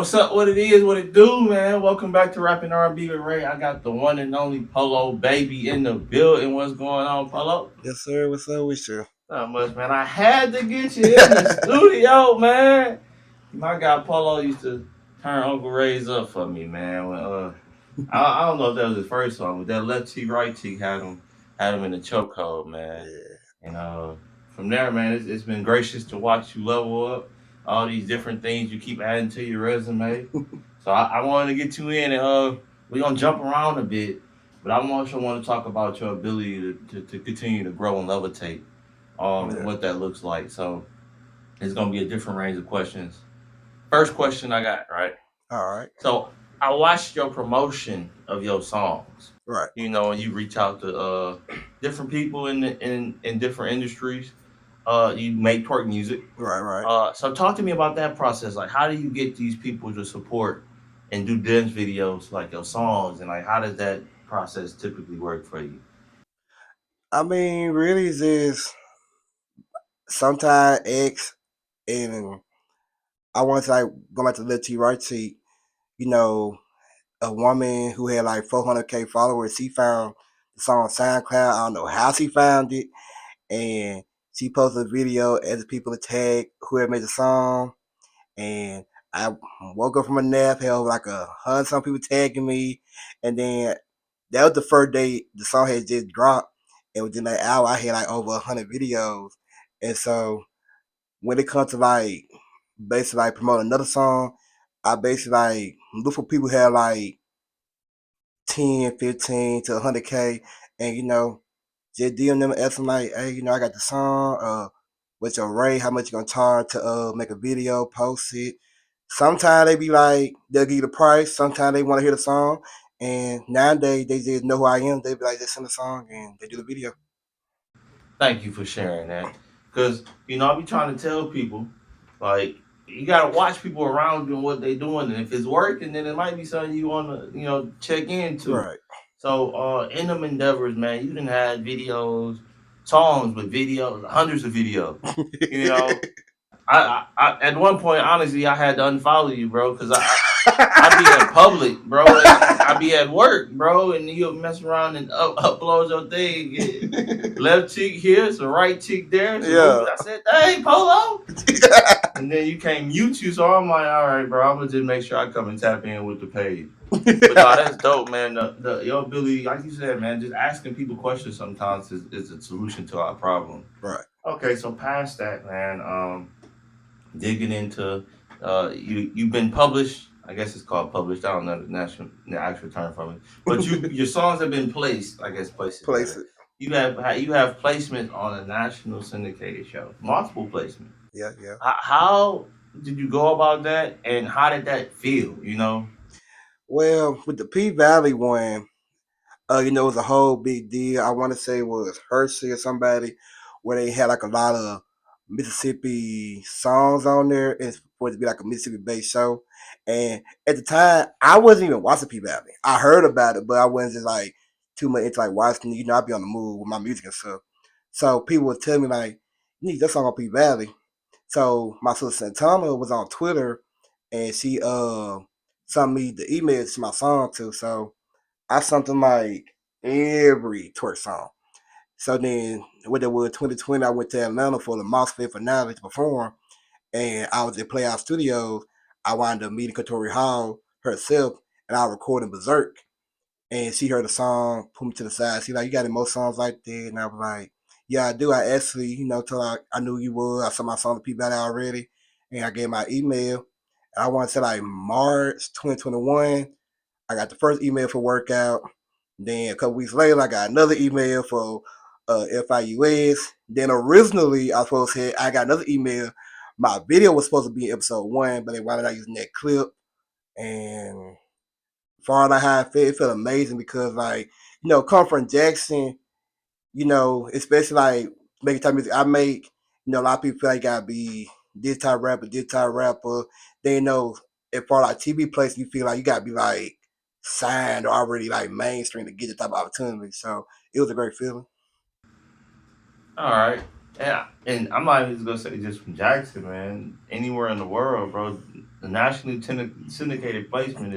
What's up? What it is? What it do, man? Welcome back to Rapping R&B with Ray. I got the one and only Polo Baby in the building. What's going on, Polo? Yes, sir. What's up with you? Not much, man. I had to get you in the studio, man. My guy Polo used to turn Uncle Ray's up for me, man. I don't know if that was his first song, but that left cheek, right cheek had him in the chokehold, man. Yeah. And from there, man, it's been gracious to watch you level up. All these different things you keep adding to your resume. So I wanted to get you in, and we're gonna jump around a bit, but I also want to talk about your ability to continue to grow and levitate, and Yeah. what that looks like. So it's gonna be a different range of questions. First question I got, right? All right. So I watched your promotion of your songs. Right. You know, and you reach out to different people in different industries. You make twerk music. Right. Right. So talk to me about that process. Like, how do you get these people to support and do dance videos like your songs, and like how does that process typically work for you? I mean, really, it's just sometimes X and I want to like go back to Left Cheeek, Right Cheeek. You know, a woman who had like 400K followers. She found the song on SoundCloud. I don't know how she found it, and she posted a video as people to tag whoever made the song. And I woke up from a nap, held like 100 some people tagging me, and then that was the first day the song had just dropped, and within that hour I had like over 100 videos, and so when it comes to like basically like promote another song, I basically like look for people who have like 10, 15 to 100K, and just DM them and ask them like, hey, I got the song. What's your rate? How much you gonna charge to make a video, post it? Sometimes they be like, they'll give you the price. Sometimes they want to hear the song. And nowadays they just know who I am. They be like, they send the song and they do the video. Thank you for sharing that, because I be trying to tell people like you gotta watch people around you and what they doing, and if it's working, then it might be something you want to check into. Right. So in them endeavors, man, you done had videos, songs with videos, hundreds of videos. You know, I at one point, honestly, I had to unfollow you, bro, because I be in public, bro, and I be at work, bro, and you'll mess around and upload your thing. Left cheek here, so right cheek there, so Yeah. move. I said, "Hey, Polo," and then you can't mute you, so I'm like, "All right, bro, I'm gonna just make sure I come and tap in with the page." But no, that's dope, man. Your ability, like you said, man, just asking people questions sometimes is a solution to our problem. Right. Okay, so past that, man, digging into you've been published. I guess it's called published. I don't know the actual term from it, but your songs have been placed. I guess places Place better. it. You have placement on a national syndicated show, multiple placements. Yeah, yeah. How did you go about that, and how did that feel? You know. Well, with the P Valley one, it was a whole big deal. I want to say it was Hershey or somebody where they had like a lot of Mississippi songs on there. It's supposed to be like a Mississippi based show. And at the time, I wasn't even watching P Valley. I heard about it, but I wasn't just like too much into like watching. I'd be on the move with my music and stuff. So people would tell me like, "You need that song on P Valley." So my sister Santana was on Twitter, and she sent me the email to my song too. So I something like every twerk song. So then, what it was 2020, I went to Atlanta for the MOSFET finale to perform, and I was at Playout Studios. I wound up meeting Katori Hall herself, and I was recording Berserk. And she heard the song, put me to the side. She like, you got any more songs like that? And I was like, yeah, I do. I actually, told her I knew you would. I saw my song to people out already, and I gave my email. And I want to say like March 2021. I got the first email for workout. Then a couple weeks later, I got another email for FIUS. Then originally, I was supposed to say I got another email. My video was supposed to be in episode one, but they wound up using that clip. And far as how it felt amazing because, like, come from Jackson, especially like making type music I make, a lot of people feel like gotta be this type rapper. They know if for like TV place, you feel like you gotta be like signed or already like mainstream to get the type of opportunity. So it was a great feeling. All right. Yeah, and I'm not even gonna say just from Jackson, man. Anywhere in the world, bro. the nationally syndicated placement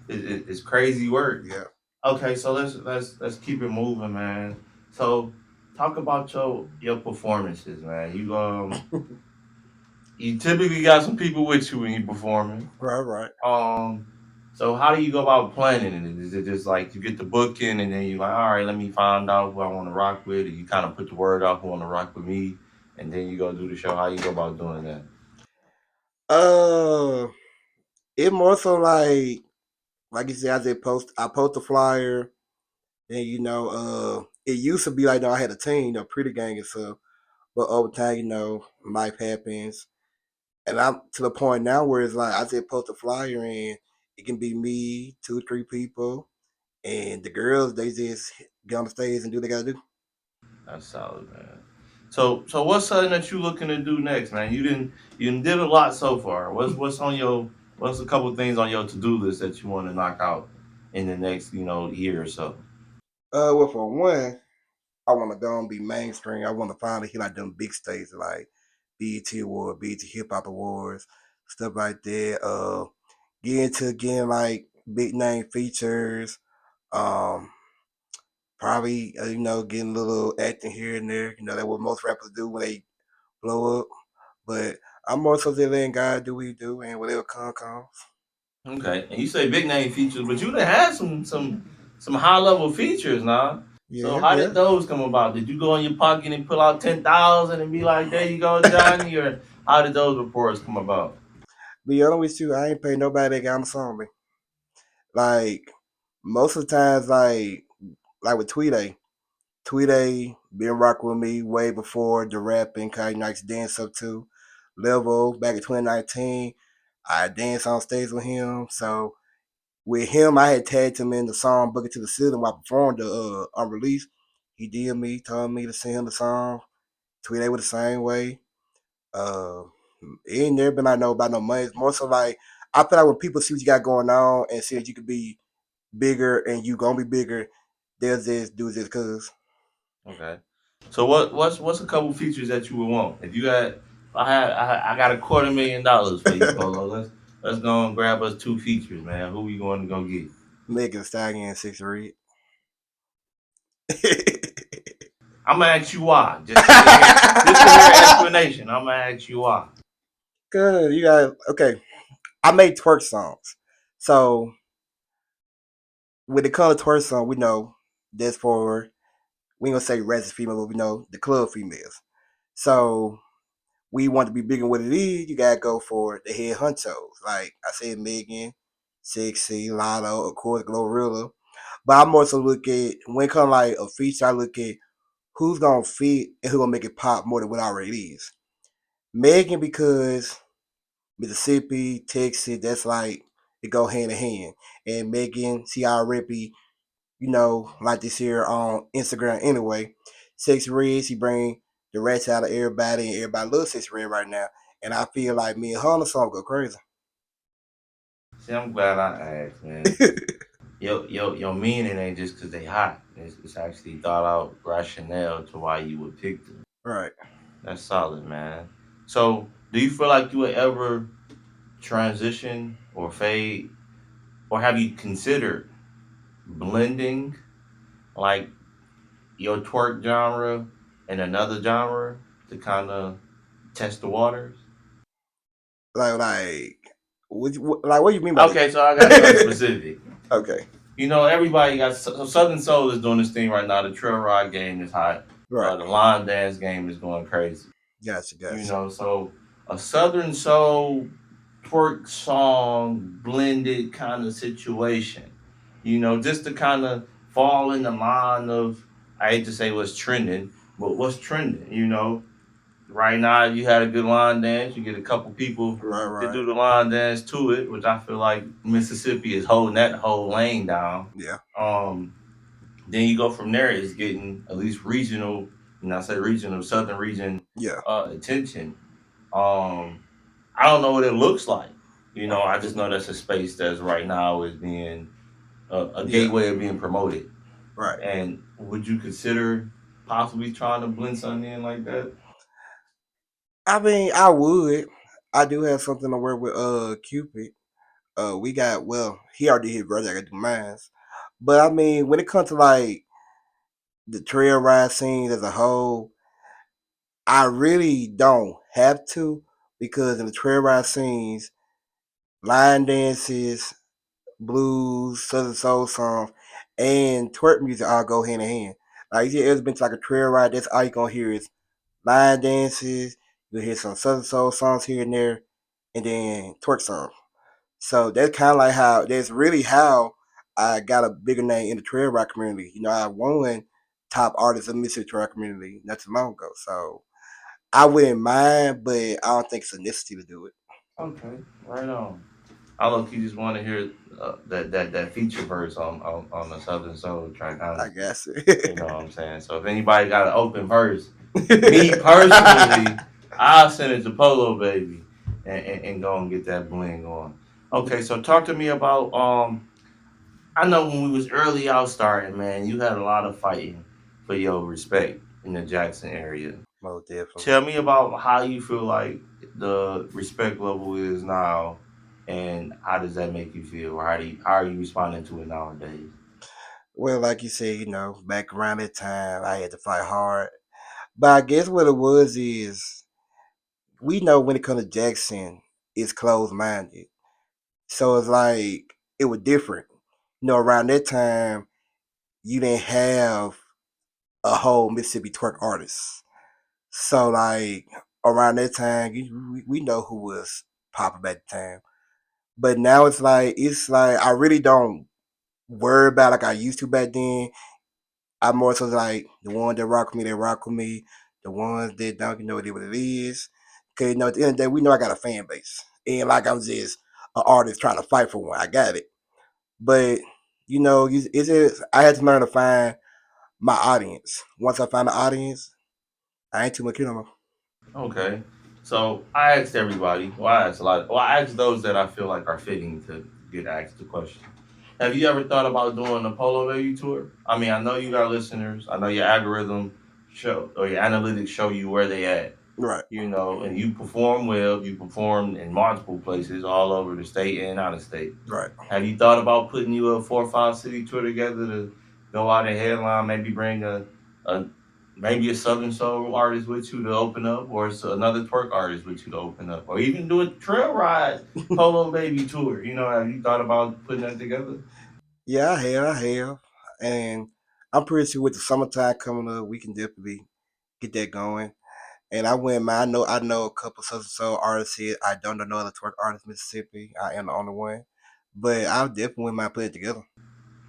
is crazy work. Yeah. Okay, so let's keep it moving, man. So talk about your performances, man. You typically got some people with you when you performing. Right, right. Um, so how do you go about planning it? Is it just like you get the booking and then you like, all right, let me find out who I want to rock with, and you kind of put the word out who want to rock with me, and then you go do the show. How you go about doing that? Uh, it more so like you said, I post the flyer, and it used to be like, I had a team, pretty gang and stuff, but over time, life happens, and I'm to the point now where it's like I just post a flyer, and it can be me, two, three people, and the girls they just get on the stage and do what they gotta do. That's solid, man. So what's something that you looking to do next, man? You did a lot so far. What's a couple things on your to do list that you want to knock out in the next year or so? Well, for one, I want to go and be mainstream. I want to finally hit like them big stages like BET Award, BET Hip Hop Awards, stuff like that. Get into getting like big name features. Um, Probably getting a little acting here and there. That's what most rappers do when they blow up. But I'm more so just letting God do what he do, and whatever comes. Okay, and you say big name features, but you done had some high level features now. So Yeah, how did yeah. those come about? Did you go in your pocket and pull out 10,000 and be like, "There you go, Johnny," or how did those reports come about? Be honest with you, I ain't pay nobody that got on the song me. Like most of the times, like with Tweety been rocking with me way before the rapping kind of nice dance up to level back in 2019. I danced on stage with him. So with him, I had tagged him in the song "Book It to the Ceiling" while I performed the unreleased. He did me, told me to sing him the song. Tweety was the same way. Uh, it ain't never been I know about no money. It's more so like I feel like when people see what you got going on and see that you could be bigger and you gonna be bigger, they'll just do this cause. Okay. So what's a couple features that you would want if you got? I got $250,000 for you, Polo. Let's go and grab us two features, man. Who we going to go get? Megan Thee Stallion and Six Reed. I'm gonna ask you why, just to hear explanation. I'm gonna ask you why. Good. You got okay. I made twerk songs. So with the color twerk song, we know that's for we ain't gonna say racist female, but we know the club females. So we want to be bigger than what it is, you gotta go for the head honchos. Like I said, Megan, Sexy, Lotto, of course, Glorilla. But I more so look at when it comes like a feature, I look at who's gonna fit and who gonna make it pop more than what it already is. Megan because Mississippi, Texas, that's like it go hand in hand. And Megan, she already, like this here on Instagram anyway. Sexy Red, she bring the rats out of everybody and everybody loves Sexy Red right now. And I feel like me and her on the song go crazy. See, I'm glad I asked, man. Your meaning ain't just because they hot. It's actually thought out rationale to why you would pick them. Right. That's solid, man. So, do you feel like you would ever transition or fade, or have you considered blending like your twerk genre and another genre to kind of test the waters? Like what do you mean by Okay, so I got something that? specific. Okay. Everybody got so Southern Soul is doing this thing right now. The trail ride game is hot. Right. The line dance game is going crazy. Gotcha, gotcha. So a Southern Soul twerk song blended kind of situation. Just to kind of fall in the line of, I hate to say what's trending, but what's trending. Right now you had a good line dance. You get a couple people Right, to right. do the line dance to it, which I feel like Mississippi is holding that whole lane down. Yeah. Um, then you go from there. It's getting at least regional, and I say regional, southern region Yeah. attention. Um, I don't know what it looks like. I just know that's a space that's right now is being a Yeah. gateway of being promoted. Right. And would you consider possibly trying to blend something in like that? I mean, I would. I do have something to work with Cupid. We got he already hit brother, I gotta do mine. But I mean, when it comes to like the trail ride scene as a whole, I really don't have to because in the trail ride scenes, line dances, blues, southern soul songs, and twerk music all go hand in hand. Like if you ever been to like a trail ride, that's all you gonna hear is line dances. You'll hear some southern soul songs here and there, and then twerk songs. So that's kind of like how that's really how I got a bigger name in the trail ride community. You know, I won top artist of the Mississippi trail community not too long ago. So I wouldn't mind, but I don't think it's a necessity to do it. Okay, right on. I look, you just want to hear that feature verse on the Southern Soul track, I honestly. guess. You know what I'm saying? So if anybody got an open verse, me personally, I'll send it to Polo Baby and go and get that bling on. Okay, so talk to me about I know when we was early out starting, man, you had a lot of fighting for your respect in the Jackson area. Most definitely. Tell me about how you feel like the respect level is now, and how does that make you feel, or how are you responding to it nowadays? Well, like you said, back around that time, I had to fight hard. But I guess what it was is we know when it comes to Jackson, it's closed minded. So it's like it was different. Around that time, you didn't have a whole Mississippi twerk artist. So like around that time, we know who was popping at the time. But now it's like I really don't worry about like I used to back then. I'm more so like the ones that rock with me, they rock with me. The ones that don't, it is what it is. Cause at the end of the day, we know I got a fan base, and like I'm just an artist trying to fight for one. I got it, but it's just I had to learn to find my audience. Once I find the audience, I ain't too much, Okay. So I asked everybody. Well, I asked a lot. Well, I asked those that I feel like are fitting to get asked the question. Have you ever thought about doing a Polo Baby tour? I mean, I know you got listeners. I know your algorithm show or your analytics show you where they at. Right, You know, and you perform well. You perform in multiple places all over the state and out of state. right. Have you thought about putting you a 4 or 5 city tour together to go out and headline? Maybe bring a maybe a Southern Soul artist with you to open up, or another twerk artist with you to open up, or even do a trail ride Polo Baby tour. You know, have you thought about putting that together? Yeah, I have, and I'm pretty sure with the summertime coming up, we can definitely get that going. And I went, man. I know a couple Southern Soul artists here. I don't know no other twerk artists in Mississippi. I am the only one, but I definitely wouldn't mind putting it together.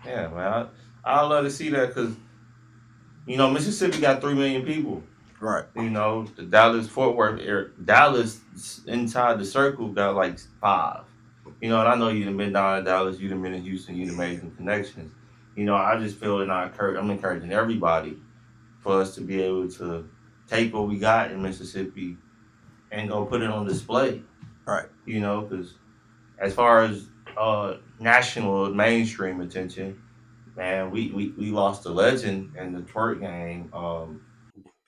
Yeah, man. I love to see that because Mississippi got 3 million people. Right, The Dallas Fort Worth area, Dallas inside the circle got like five. And I know you done been down in Dallas, you done been in Houston, you done made some connections. I just feel that I'm encouraging everybody for us to be able to take what we got in Mississippi and go put it on display. right. Because as far as national mainstream attention, man, we lost a legend in the twerk game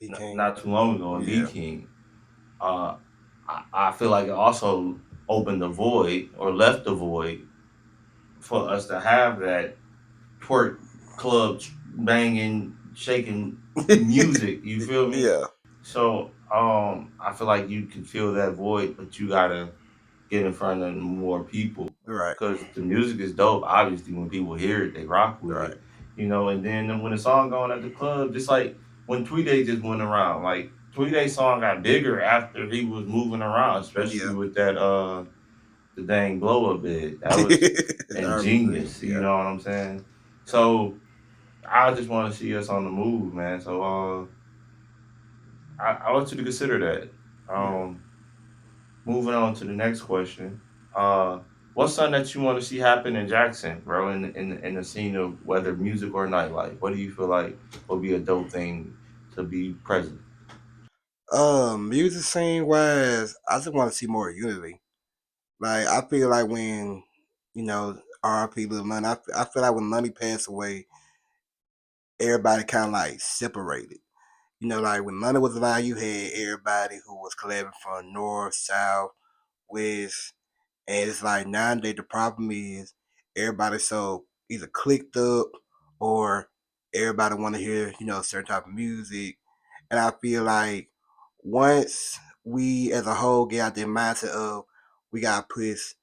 P King. not too long ago in B Yeah, King. Uh, I feel like it also opened the void or left the void for us to have that twerk club banging, shaking music. You feel me? yeah. So I feel like you can fill that void, but you gotta get in front of more people Right, because the music is dope. Obviously, when people hear it, they rock with right. it. And then when the song going at the club, just like when Tweety just went around, like Tweety's song got bigger after he was moving around, especially Yeah. with that the dang blow up bed. That was The RNB. ingenious. You Yeah, know what I'm saying? So I just want to see us on the move, man. So I want you to consider that. yeah. Moving on to the next question. Uh, what's something that you want to see happen in Jackson, bro? In the scene of whether music or nightlife, what do you feel like would be a dope thing to be present? Music scene wise, I just want to see more unity. Like I feel like when R.I.P. Lil Money, I feel like when Money passed away, everybody kind of like separated. Like when Money was alive, you had everybody who was collabing from north, south, West, and it's like nowadays the problem is everybody so either clicked up or everybody want to hear certain type of music, and I feel like once we as a whole get out that mindset of we gotta push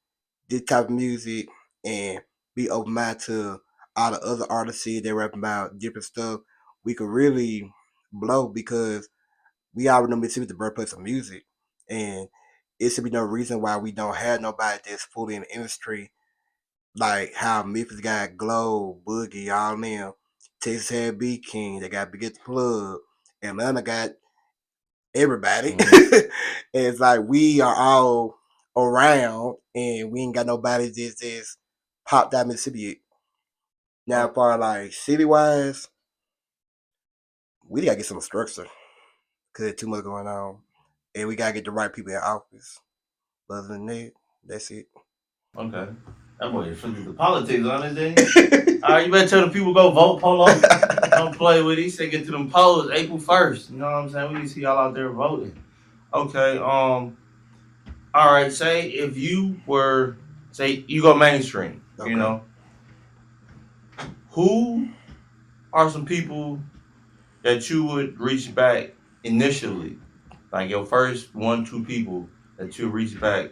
this type of music and be open minded to all the other artists that rap about different stuff, we could really blow because we already know Mississippi the birthplace of music, and it should be no reason why we don't have nobody that's fully in the industry like how Memphis got Glow, Boogie, all them. Texas had B King, they got Big at the Plug. Atlanta got everybody. Mm-hmm. And it's like we are all around and we ain't got nobody that's popped out Mississippi yet. Now, for like city wise, we gotta get some structure because there's too much going on. And we gotta get the right people in office. But other than that, that's it. Okay. That boy is the politics on his day. All right, you better tell the people go vote, Polo. Don't play with it. He said get to them polls April 1st. You know what I'm saying? We need to see y'all out there voting. Okay. All right. Say if you were, say you go mainstream. Okay. You know, who are some people that you would reach back initially, like your first 1, 2 people that you reach back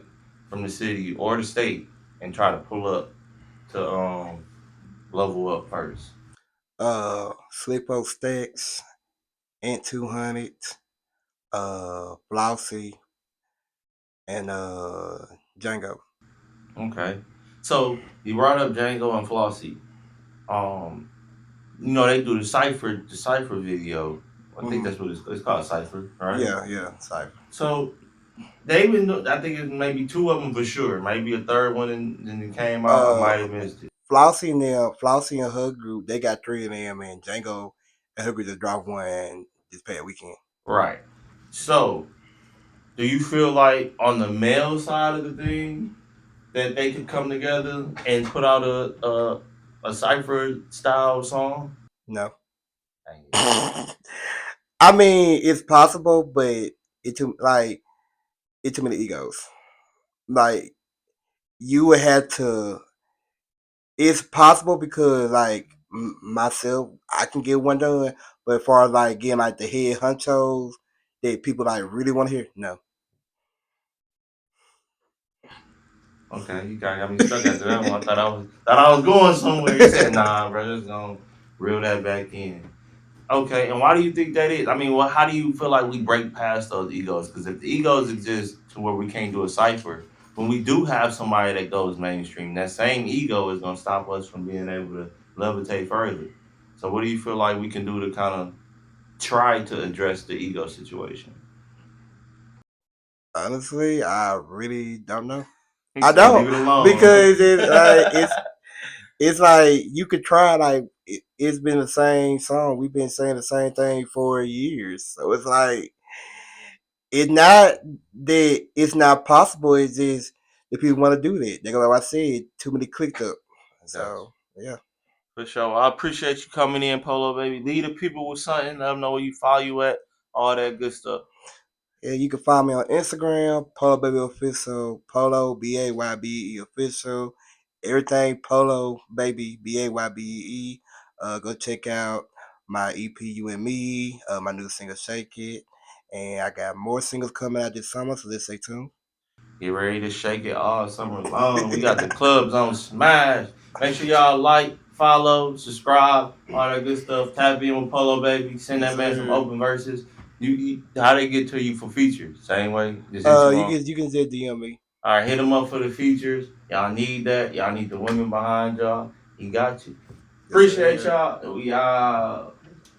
from the city or the state and try to pull up to level up first? Slippo Stacks, Ant 200, Flossie, and Django. Okay, so you brought up Django and Flossie. Um, they do the cipher video. I think that's what it's called, cipher, right? Yeah, Cypher. So they've been. I think it's maybe 2 of them for sure. Maybe a third one, and then it came out. I might have missed it. Flossie and her group, they got 3 of them, and Django and her group just dropped one this past weekend. Right. So, do you feel like on the male side of the thing that they could come together and put out a cipher style song? No. Dang it. I mean, it's possible, but it's too many egos. Like you would have to. It's possible because myself, I can get one done, but as far as like getting like the head honchos that people like really want to hear, no. Okay, you got me stuck after that one. I thought I was going somewhere. You said nah, bro. Just gonna reel that back in. Okay, and why do you think that is? I mean, well, how do you feel like we break past those egos? Because if the egos exist to where we can't do a cipher, when we do have somebody that goes mainstream, that same ego is gonna stop us from being able to levitate further. So, what do you feel like we can do to kind of try to address the ego situation? Honestly, I really don't know. He I said, "Leave don't it alone." because it's like you could try it's been the same song. We've been saying the same thing for years, so it's like it's not that it's not possible. It's just if people want to do that, they go like I said, too many clicked up. Gotcha. So yeah. For sure. I appreciate you coming in, Polo Baby. Lead the people with something. Let them know where you follow you at. All that good stuff. Yeah, you can find me on Instagram, Polo Baby Official, Polo Baybe Official, everything Polo Baby Baybe. Go check out my EP You and Me, my new single Shake It, and I got more singles coming out this summer, so let's stay tuned. Get ready to shake it all summer long. We got the clubs on smash. Make sure y'all like, follow, subscribe, all that good stuff. Tap in with Polo Baby. Send Yes, that man some sir. open verses. How they get to you for features? Same way. Just hit you on. You can just DM me. All right, hit them up for the features. Y'all need that. Y'all need the women behind y'all. He got you. Yes, Appreciate sir. y'all. We out.